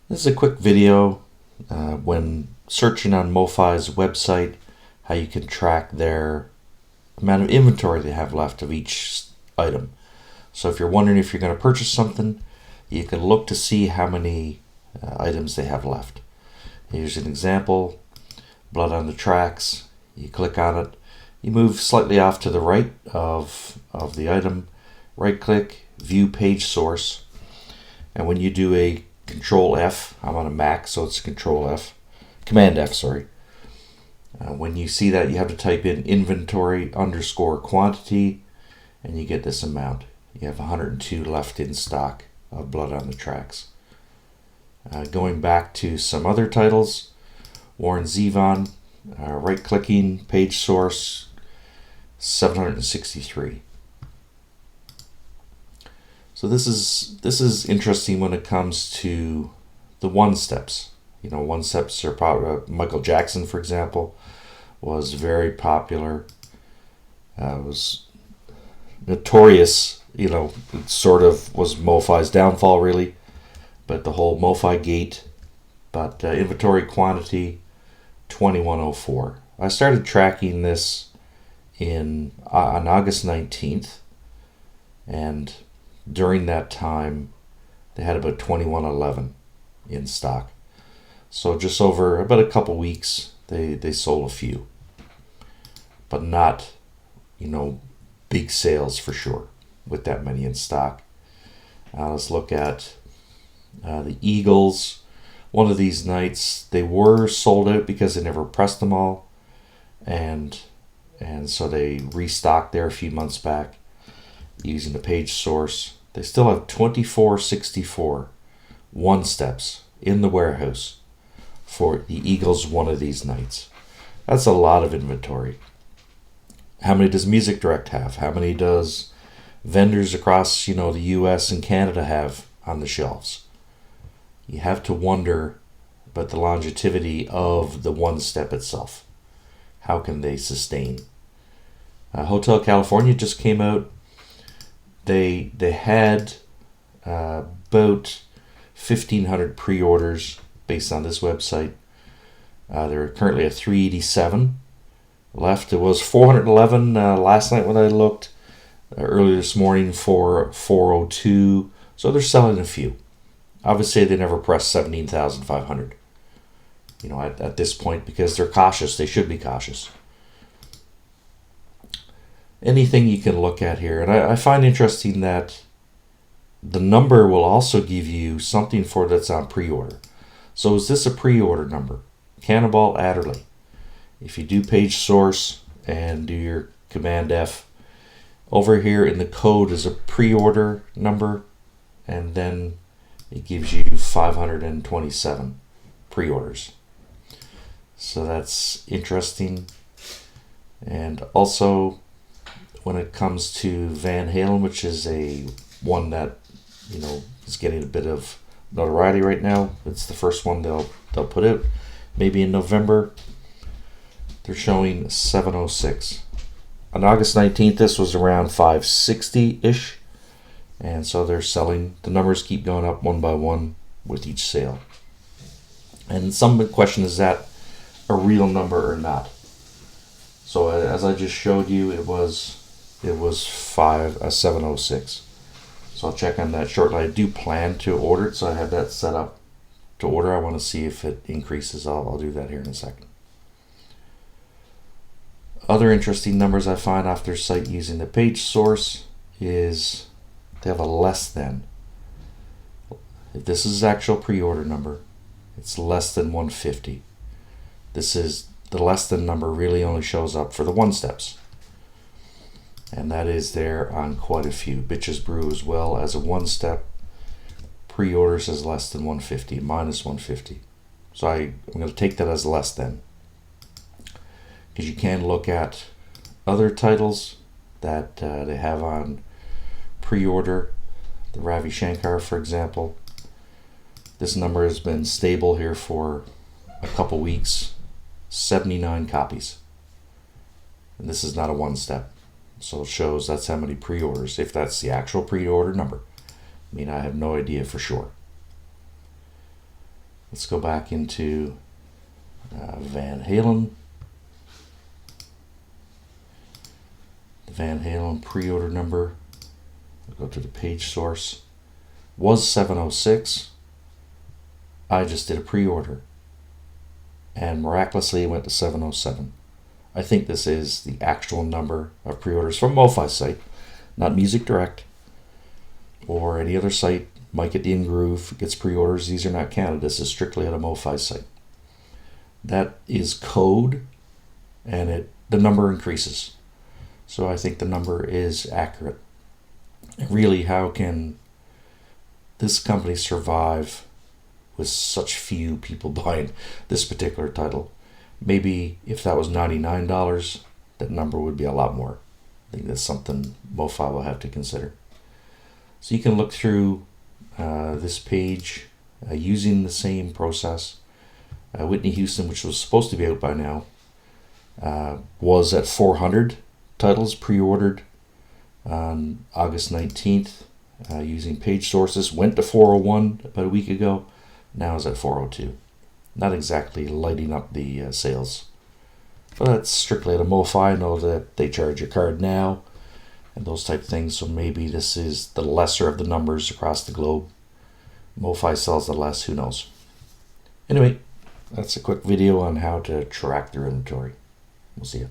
This is a quick video when searching on Mofi's website, how you can track their amount of inventory they have left of each item. So if you're wondering if you're going to purchase something, you can look to see how many items they have left. Here's an example: blood on the tracks. You click on it, you move slightly off to the right of the item, right click, view page source, and when you do a Control F, I'm on a Mac, so it's Control F, Command F, sorry. When you see that, you have to type in inventory underscore quantity, and you get this amount. You have 102 left in stock of blood on the tracks. Going back to some other titles, Warren Zevon, right clicking, page source, 763. So this is interesting when it comes to the one steps. You know, one steps are popular. Michael Jackson, for example, was very popular. Was notorious. You know, it sort of was Mofi's downfall, really. But the whole Mofi gate. But inventory quantity, 2104. I started tracking this on August 19th, and during that time, they had about 2111 in stock. So just over about a couple weeks, they sold a few. But not, big sales for sure with that many in stock. Let's look at the Eagles. One of these nights, they were sold out because they never pressed them all. And so they restocked there a few months back using the page source. They still have 2464 one steps in the warehouse for the Eagles one of these nights. That's a lot of inventory. How many does Music Direct have? How many does vendors across, the US and Canada have on the shelves? You have to wonder about the longevity of the one step itself. How can they sustain? Hotel California just came out. They had about 1,500 pre-orders based on this website. They're currently at 387 left. It was 411 last night when I looked. Earlier this morning for 402. So they're selling a few. Obviously, they never pressed 17,500. At this point, because they're cautious. They should be cautious. Anything you can look at here. And I find interesting that the number will also give you something for that's on pre-order. So is this a pre-order number? Cannonball Adderley. If you do page source and do your Command F, over here in the code is a pre-order number, and then it gives you 527 pre-orders. So that's interesting. And also, when it comes to Van Halen, which is a one that is getting a bit of notoriety right now. It's the first one they'll put out, maybe in November. They're showing 706. On August 19th, this was around 560-ish, and so they're selling. The numbers keep going up one by one with each sale. And some question, is that a real number or not? So as I just showed you, it was 706. So I'll check on that shortly. I do plan to order it, so I have that set up to order. I want to see if it increases. I'll do that here in a second. Other interesting numbers I find off their site using the page source is they have a less than. If this is actual pre-order number, it's less than 150. This is the less than number really only shows up for the one steps. And that is there on quite a few. Bitches Brew as well as a one step. Pre-order says less than 150, minus 150. So I'm going to take that as less than. Because you can look at other titles that they have on pre-order. The Ravi Shankar, for example. This number has been stable here for a couple weeks. 79 copies. And this is not a one step. So it shows that's how many pre-orders, if that's the actual pre-order number. I mean, I have no idea for sure. Let's go back into Van Halen. The Van Halen pre-order number, I'll go to the page source, was 706. I just did a pre-order, and miraculously it went to 707. I think this is the actual number of pre-orders from Mofi's site, not Music Direct or any other site. Mike at the In Groove gets pre-orders. These are not counted. This is strictly at a Mofi site. That is code, and the number increases. So I think the number is accurate. And really, how can this company survive with such few people buying this particular title? Maybe if that was $99, that number would be a lot more. I think that's something Mofi will have to consider. So you can look through this page using the same process. Whitney Houston, which was supposed to be out by now, was at 400 titles pre-ordered on August 19th using page sources. Went to 401 about a week ago. Now is at 402. Not exactly lighting up the sales. But that's strictly at a Mofi. I know that they charge your card now and those type of things, so maybe this is the lesser of the numbers across the globe. Mofi sells the less, who knows. Anyway, that's a quick video on how to track their inventory. We'll see you.